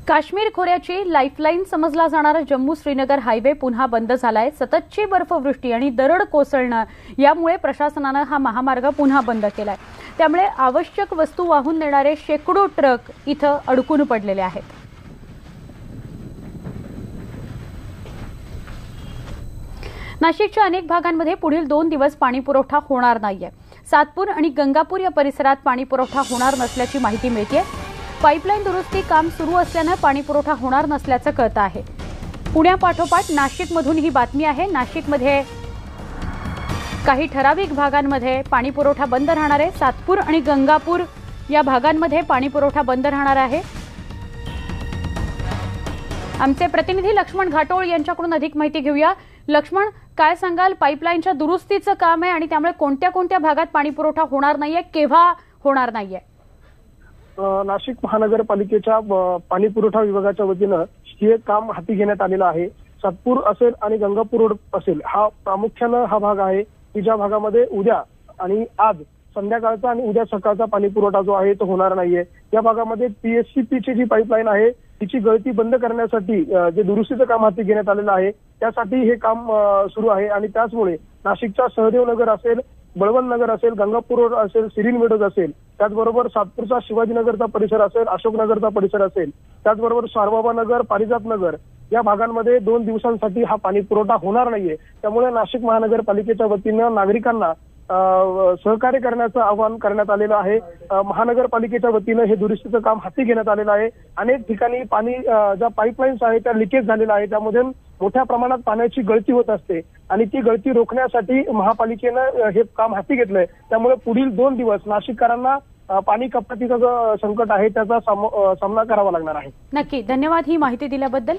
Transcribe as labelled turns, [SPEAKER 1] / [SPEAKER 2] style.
[SPEAKER 1] Kashmir खोऱ्याची lifeline समजला जाणारा Jammu Srinagar highway पुन्हा बंद झालाय। सततची बर्फवृष्टी आणि दरड कोसळणं यामुळे प्रशासनाने हा महामार्ग पुन्हा बंद केलाय। त्यामुळे आवश्यक वस्तू वाहून नेणारे शेकडो ट्रक इथं अडकून पडलेले आहेत। नाशिकच्या अनेक भागांमध्ये पुढील 2 दिवस पाणी पुरवठा होणार नाहीये। सातपूर आणि गंगापूर या परिसरात पाणी पुरवठा होणार नसल्याची माहिती मिळते। पाईपलाईन दुरुस्ती काम सुरू असल्याने पाणी पुरवठा होणार नसल्याचं कळतं आहे। पुण्यापाठोपाठ नाशिकमधून ही बातमी आहे। नाशिकमध्ये काही ठराविक भागांमध्ये पाणी पुरवठा बंद राहणार आहे। सातपूर आणि गंगापूर या भागांमध्ये पाणी पुरवठा बंद राहणार आहे। आमचे प्रतिनिधी लक्ष्मण घाटोळ यांच्याकडून अधिक माहिती घेऊया। लक्ष्मण, काय सांगाल? पाईपलाईनच्या दुरुस्तीचं काम आहे आणि त्यामुळे कोणत्या कोणत्या भागात पाणी पुरवठा होणार नाहीये, केव्हा होणार नाहीये?
[SPEAKER 2] नाशिक महानगरपालिकेच्या पाणी पुरवठा विभागाच्या वतीनं हे काम हाती घेण्यात आलेलं आहे। सातपूर असेल आणि गंगापूर रोड असेल, हा प्रामुख्यानं हा भाग आहे की ज्या भागामध्ये उद्या आणि आज संध्याकाळचा आणि उद्या सकाळचा पाणी पुरवठा जो आहे तो होणार नाहीये। या भागामध्ये पीएससीपीची जी पाईपलाईन आहे तिची गळती बंद करण्यासाठी जे दुरुस्तीचं काम हाती घेण्यात आलेलं आहे त्यासाठी हे काम सुरू आहे। आणि त्याचमुळे नाशिकचा सहदेव नगर असेल, बळवंत नगर असेल, गंगापूर रोड असेल, सिरीन मेडोज असेल, त्याचबरोबर सातपूरचा शिवाजीनगरचा परिसर असेल, अशोकनगरचा परिसर असेल, त्याचबरोबर सारबाबा नगर, पारिजात नगर या भागांमध्ये 2 दिवसांसाठी हा पाणी पुरवठा होणार नाहीये। त्यामुळे नाशिक महानगरपालिकेच्या वतीनं नागरिकांना सहकार्य करण्याचं आवाहन करण्यात आलेलं आहे। महानगरपालिकेच्या वतीनं हे दुरुस्तीचं काम हाती घेण्यात आलेलं आहे। अनेक ठिकाणी पाणी ज्या पाईपलाईन्स आहेत त्या लिकेज झालेल्या आहेत, त्यामध्ये मोठ्या प्रमाणात पाण्याची गळती होत असते आणि ती गळती रोखण्यासाठी महापालिकेनं हे काम हाती घेतलंय। त्यामुळे पुढील 2 दिवस नाशिककरांना पाणी कपातीचं जो संकट आहे त्याचा सामना करावा लागणार आहे।
[SPEAKER 1] नक्की, धन्यवाद ही माहिती दिल्याबद्दल।